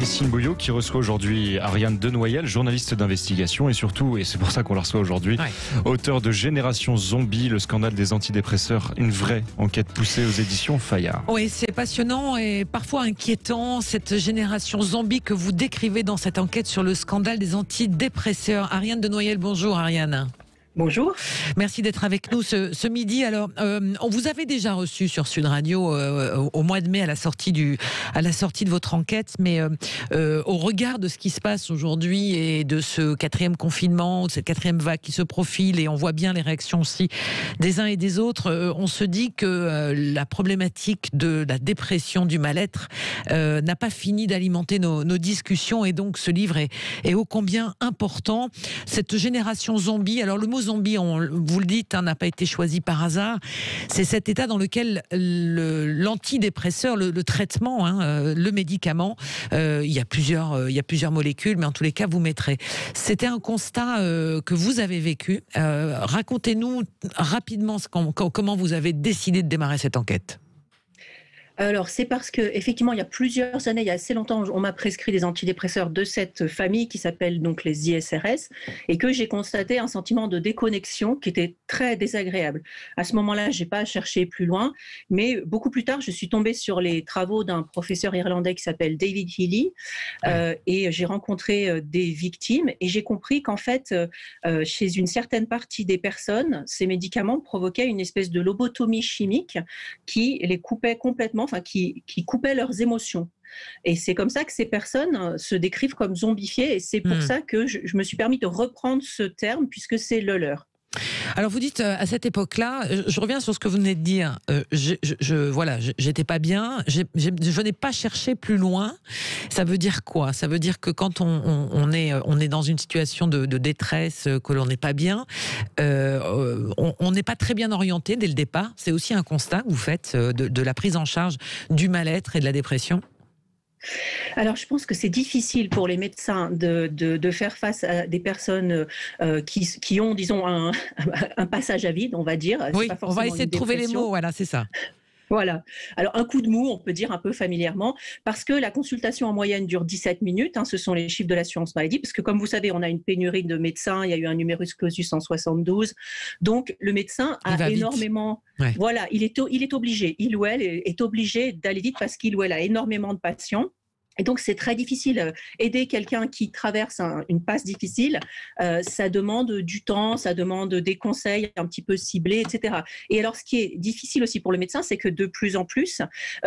Christine Bouillot qui reçoit aujourd'hui Ariane Denoyel, journaliste d'investigation et surtout, et c'est pour ça qu'on la reçoit aujourd'hui, auteur de Génération Zombie, le scandale des antidépresseurs, une vraie enquête poussée aux éditions Fayard. Oui, c'est passionnant et parfois inquiétant, cette génération zombie que vous décrivez dans cette enquête sur le scandale des antidépresseurs. Ariane Denoyel, bonjour Ariane. Bonjour. Merci d'être avec nous ce midi. Alors, on vous avait déjà reçu sur Sud Radio au mois de mai à la sortie de votre enquête, mais au regard de ce qui se passe aujourd'hui et de ce quatrième confinement, de cette quatrième vague qui se profile, et on voit bien les réactions aussi des uns et des autres, on se dit que la problématique de la dépression, du mal-être, n'a pas fini d'alimenter nos discussions, et donc ce livre est ô combien important. Cette génération zombie, alors le mot zombie, vous le dites, n'a pas été choisi par hasard. C'est cet état dans lequel l'antidépresseur, le traitement, le médicament, il y a plusieurs molécules, mais en tous les cas, vous mettrez. C'était un constat que vous avez vécu. Racontez-nous rapidement comment vous avez décidé de démarrer cette enquête. Alors, c'est parce que effectivement, il y a plusieurs années, il y a assez longtemps, on m'a prescrit des antidépresseurs de cette famille qui s'appelle donc les ISRS, et que j'ai constaté un sentiment de déconnexion qui était très désagréable. À ce moment-là, j'ai pas cherché plus loin, mais beaucoup plus tard, je suis tombée sur les travaux d'un professeur irlandais qui s'appelle David Healy, et j'ai rencontré des victimes, et j'ai compris qu'en fait, chez une certaine partie des personnes, ces médicaments provoquaient une espèce de lobotomie chimique qui les coupait complètement, qui coupaient leurs émotions. Et c'est comme ça que ces personnes se décrivent comme zombifiées, et c'est pour ça que je me suis permis de reprendre ce terme, puisque c'est le leur. Alors vous dites à cette époque-là, je reviens sur ce que vous venez de dire. J'étais pas bien. Je n'ai pas cherché plus loin. Ça veut dire quoi? Ça veut dire que quand on est dans une situation de détresse, que l'on n'est pas bien, on n'est pas très bien orienté dès le départ. C'est aussi un constat que vous faites de la prise en charge du mal-être et de la dépression. Alors, je pense que c'est difficile pour les médecins de faire face à des personnes qui ont, disons, un passage à vide, on va dire. Oui, on va essayer de trouver les mots, voilà, c'est ça. Voilà. Alors, un coup de mou, on peut dire un peu familièrement, parce que la consultation en moyenne dure 17 minutes. Ce sont les chiffres de l'assurance maladie, parce que comme vous savez, on a une pénurie de médecins. Il y a eu un numerus clausus en 72. Donc, le médecin a énormément... Ouais. Voilà, il est obligé, il ou elle est obligé d'aller vite parce qu'il ou elle a énormément de patients. Et donc, c'est très difficile. Aider quelqu'un qui traverse une passe difficile, ça demande du temps, ça demande des conseils un petit peu ciblés, etc. Et alors, ce qui est difficile aussi pour le médecin, c'est que de plus en plus,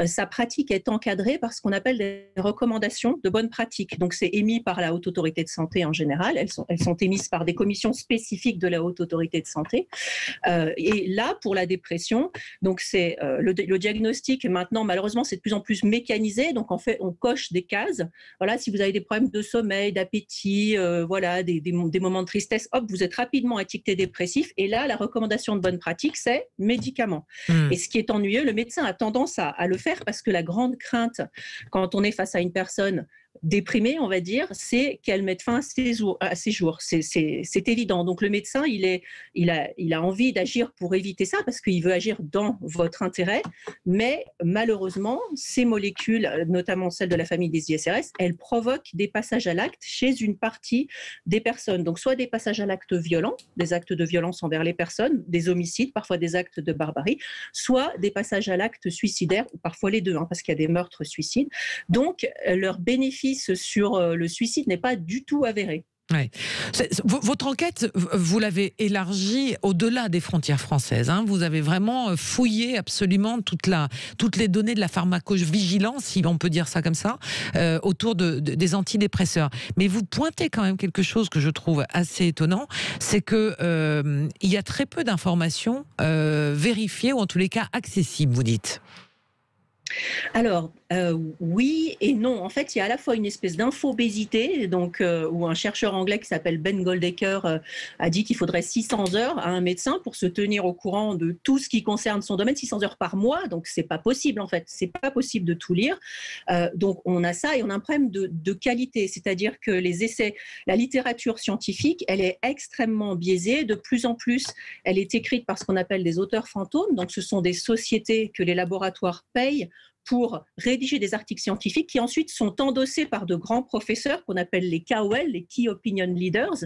sa pratique est encadrée par ce qu'on appelle des recommandations de bonne pratique. Donc, c'est émis par la Haute Autorité de Santé en général. Elles sont émises par des commissions spécifiques de la Haute Autorité de Santé. Et là, pour la dépression, donc c'est le diagnostic, maintenant, malheureusement, c'est de plus en plus mécanisé. Donc, en fait, on coche des cases. Voilà, si vous avez des problèmes de sommeil, d'appétit, des moments de tristesse, hop, vous êtes rapidement étiqueté dépressif. Et là, la recommandation de bonne pratique, c'est médicaments. Et ce qui est ennuyeux, le médecin a tendance à le faire parce que la grande crainte, quand on est face à une personne déprimée, on va dire, c'est qu'elle mette fin à ses jours. C'est évident. Donc le médecin, il a envie d'agir pour éviter ça parce qu'il veut agir dans votre intérêt. Mais malheureusement, ces molécules, notamment celles de la famille des ISRS, elles provoquent des passages à l'acte chez une partie des personnes. Donc soit des passages à l'acte violents, des actes de violence envers les personnes, des homicides, parfois des actes de barbarie, soit des passages à l'acte suicidaire, ou parfois les deux, parce qu'il y a des meurtres-suicides. Donc leur bénéfice sur le suicide n'est pas du tout avéré. Ouais. Votre enquête, vous l'avez élargie au-delà des frontières françaises. Vous avez vraiment fouillé absolument toutes les données de la pharmacovigilance, si on peut dire ça comme ça, autour des antidépresseurs. Mais vous pointez quand même quelque chose que je trouve assez étonnant, c'est que il y a très peu d'informations vérifiées ou en tous les cas accessibles, vous dites. Alors, oui et non. En fait, il y a à la fois une espèce d'infobésité, donc où un chercheur anglais qui s'appelle Ben Goldacre a dit qu'il faudrait 600 heures à un médecin pour se tenir au courant de tout ce qui concerne son domaine, 600 heures par mois. Donc, c'est pas possible en fait. C'est pas possible de tout lire. Donc, on a ça et on a un problème de qualité, c'est-à-dire que les essais, la littérature scientifique, elle est extrêmement biaisée. De plus en plus, elle est écrite par ce qu'on appelle des auteurs fantômes. Donc, ce sont des sociétés que les laboratoires payent pour rédiger des articles scientifiques qui ensuite sont endossés par de grands professeurs qu'on appelle les KOL, les Key Opinion Leaders.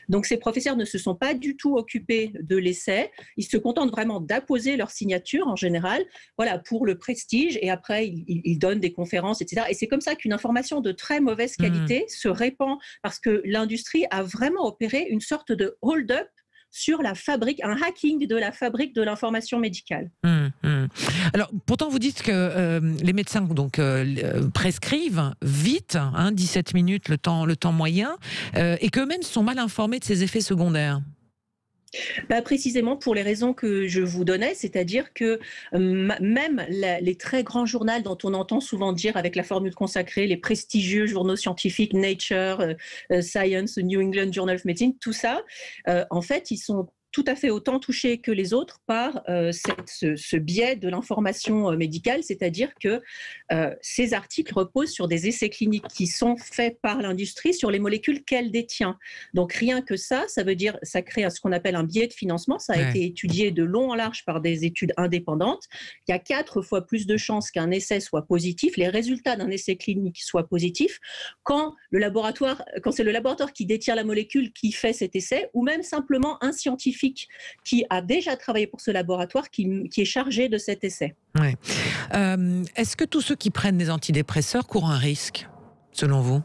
Donc ces professeurs ne se sont pas du tout occupés de l'essai, ils se contentent vraiment d'apposer leur signature en général, voilà, pour le prestige, et après ils donnent des conférences, etc. Et c'est comme ça qu'une information de très mauvaise qualité se répand, parce que l'industrie a vraiment opéré une sorte de hold-up sur la fabrique, un hacking de la fabrique de l'information médicale. Alors, pourtant, vous dites que les médecins donc, prescrivent vite, 17 minutes le temps moyen, et qu'eux-mêmes sont mal informés de ces effets secondaires. Précisément pour les raisons que je vous donnais, c'est-à-dire que même les très grands journaux dont on entend souvent dire avec la formule consacrée, les prestigieux journaux scientifiques, Nature, Science, New England Journal of Medicine, tout ça, en fait, ils sont tout à fait autant touchés que les autres par ce biais de l'information médicale, c'est-à-dire que ces articles reposent sur des essais cliniques qui sont faits par l'industrie sur les molécules qu'elle détient. Donc rien que ça veut dire, ça crée ce qu'on appelle un biais de financement. Ça a été étudié de long en large par des études indépendantes. Il y a 4 fois plus de chances qu'un essai soit positif, les résultats d'un essai clinique soient positifs, quand c'est le laboratoire qui détient la molécule qui fait cet essai, ou même simplement un scientifique qui a déjà travaillé pour ce laboratoire qui est chargé de cet essai. Ouais. Est-ce que tous ceux qui prennent des antidépresseurs courent un risque, selon vous ?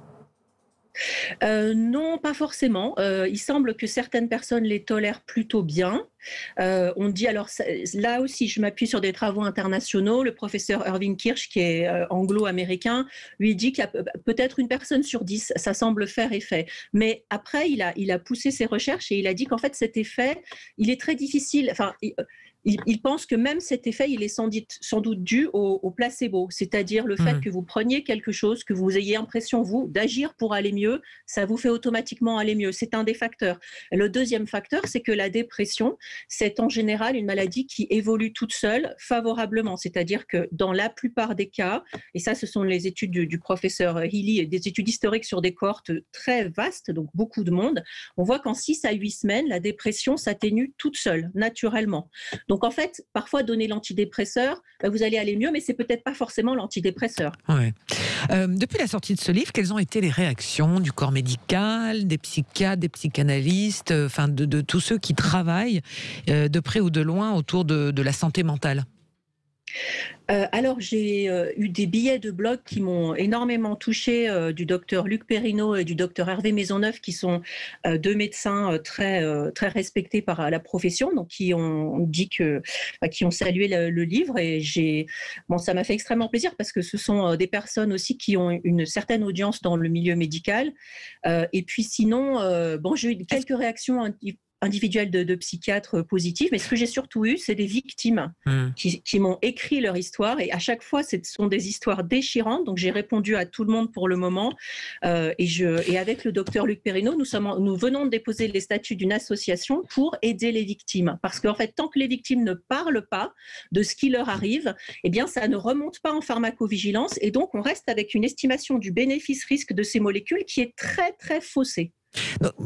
Non, pas forcément. Il semble que certaines personnes les tolèrent plutôt bien. On dit alors, là aussi, je m'appuie sur des travaux internationaux. Le professeur Irving Kirsch, qui est anglo-américain, lui dit qu'il y a peut-être une personne sur 10, ça semble faire effet. Mais après, il a poussé ses recherches et il a dit qu'en fait, cet effet, il est très difficile. Enfin, il pense que même cet effet, il est sans doute dû au placebo, c'est-à-dire le fait que vous preniez quelque chose, que vous ayez l'impression, vous, d'agir pour aller mieux, ça vous fait automatiquement aller mieux. C'est un des facteurs. Le deuxième facteur, c'est que la dépression, c'est en général une maladie qui évolue toute seule favorablement, c'est-à-dire que dans la plupart des cas, et ça, ce sont les études du professeur Healy et des études historiques sur des cohortes très vastes, donc beaucoup de monde, on voit qu'en 6 à 8 semaines, la dépression s'atténue toute seule, naturellement. Donc en fait, parfois donner l'antidépresseur, vous allez aller mieux, mais c'est peut-être pas forcément l'antidépresseur. Ouais. Depuis la sortie de ce livre, quelles ont été les réactions du corps médical, des psychiatres, des psychanalystes, enfin de tous ceux qui travaillent de près ou de loin autour de la santé mentale ? Alors, j'ai eu des billets de blog qui m'ont énormément touchée, du docteur Luc Perrineau et du docteur Hervé Maisonneuve, qui sont 2 médecins très respectés par la profession, donc qui ont salué le livre. Et ça m'a fait extrêmement plaisir parce que ce sont des personnes aussi qui ont une certaine audience dans le milieu médical. Et puis sinon, j'ai eu quelques réactions individuelles de psychiatres positifs, mais ce que j'ai surtout eu, c'est des victimes qui m'ont écrit leur histoire, et à chaque fois, ce sont des histoires déchirantes. Donc j'ai répondu à tout le monde pour le moment, et avec le docteur Luc Perrineau, nous venons de déposer les statuts d'une association pour aider les victimes, parce qu'en fait, tant que les victimes ne parlent pas de ce qui leur arrive, eh bien ça ne remonte pas en pharmacovigilance, et donc on reste avec une estimation du bénéfice-risque de ces molécules qui est très très faussée.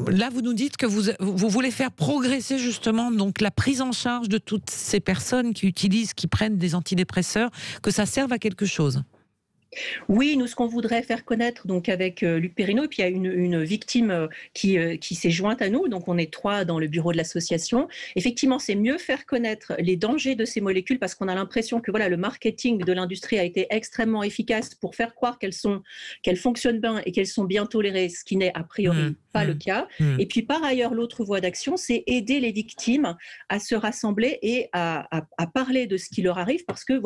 Là, vous nous dites que vous voulez faire progresser justement donc la prise en charge de toutes ces personnes qui prennent des antidépresseurs, que ça serve à quelque chose. Oui, nous, ce qu'on voudrait faire connaître donc avec Luc Perrineau, et puis il y a une victime qui s'est jointe à nous, donc on est 3 dans le bureau de l'association. Effectivement, c'est mieux faire connaître les dangers de ces molécules, parce qu'on a l'impression que le marketing de l'industrie a été extrêmement efficace pour faire croire qu'elles fonctionnent bien et qu'elles sont bien tolérées, ce qui n'est a priori pas le cas. Et puis par ailleurs, l'autre voie d'action, c'est aider les victimes à se rassembler et à parler de ce qui leur arrive, parce que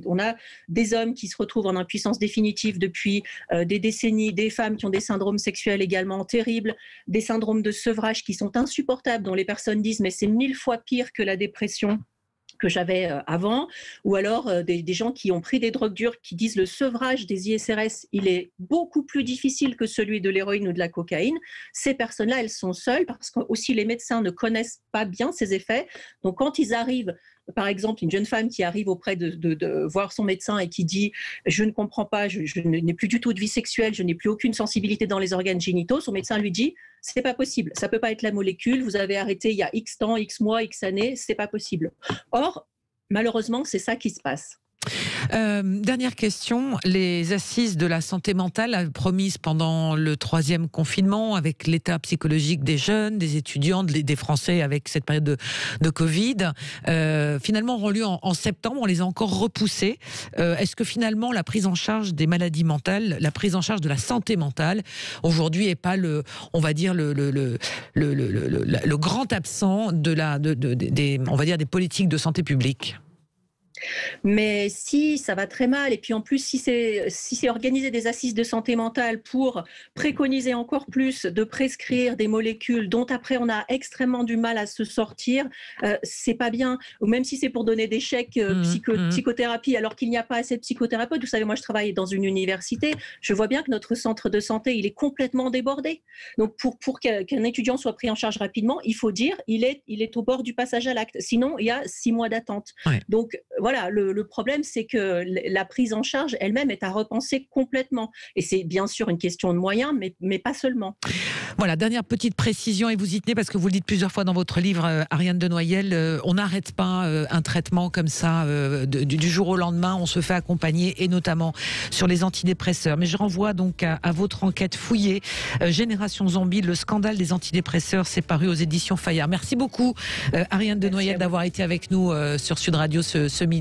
on a des hommes qui se retrouvent en impuissance définitive depuis des décennies, des femmes qui ont des syndromes sexuels également terribles, des syndromes de sevrage qui sont insupportables, dont les personnes disent mais c'est 1000 fois pire que la dépression que j'avais avant, ou alors des gens qui ont pris des drogues dures qui disent le sevrage des ISRS, il est beaucoup plus difficile que celui de l'héroïne ou de la cocaïne. Ces personnes-là, elles sont seules, parce que aussi les médecins ne connaissent pas bien ces effets. Donc quand ils arrivent, par exemple, une jeune femme qui arrive auprès de voir son médecin et qui dit « je ne comprends pas, je n'ai plus du tout de vie sexuelle, je n'ai plus aucune sensibilité dans les organes génitaux », son médecin lui dit « c'est pas possible, ça peut pas être la molécule, vous avez arrêté il y a X temps, X mois, X années, c'est pas possible ». Or, malheureusement, c'est ça qui se passe. Dernière question, les assises de la santé mentale promises pendant le 3e confinement avec l'état psychologique des jeunes, des étudiants, des Français avec cette période de Covid, finalement auront lieu en septembre, on les a encore repoussées. Est-ce que finalement la prise en charge des maladies mentales, la prise en charge de la santé mentale, aujourd'hui n'est pas on va dire le grand absent on va dire des politiques de santé publique? Mais si, ça va très mal. Et puis en plus, si c'est organiser des assises de santé mentale pour préconiser encore plus de prescrire des molécules dont après on a extrêmement du mal à se sortir, c'est pas bien. Ou même si c'est pour donner des chèques psychothérapie alors qu'il n'y a pas assez de psychothérapeutes. Vous savez, moi je travaille dans une université, je vois bien que notre centre de santé, il est complètement débordé. Donc pour qu'un étudiant soit pris en charge rapidement, il faut dire il est au bord du passage à l'acte. Sinon, il y a 6 mois d'attente. Ouais. Donc voilà, le problème, c'est que la prise en charge elle-même est à repenser complètement. Et c'est bien sûr une question de moyens, mais pas seulement. Voilà, dernière petite précision, et vous y tenez parce que vous le dites plusieurs fois dans votre livre, Ariane de Noyelle, on n'arrête pas un traitement comme ça du jour au lendemain, on se fait accompagner, et notamment sur les antidépresseurs. Mais je renvoie donc à votre enquête fouillée, Génération Zombie, le scandale des antidépresseurs, c'est paru aux éditions Fayard. Merci beaucoup, Ariane de Noyelle, d'avoir été avec nous sur Sud Radio ce midi.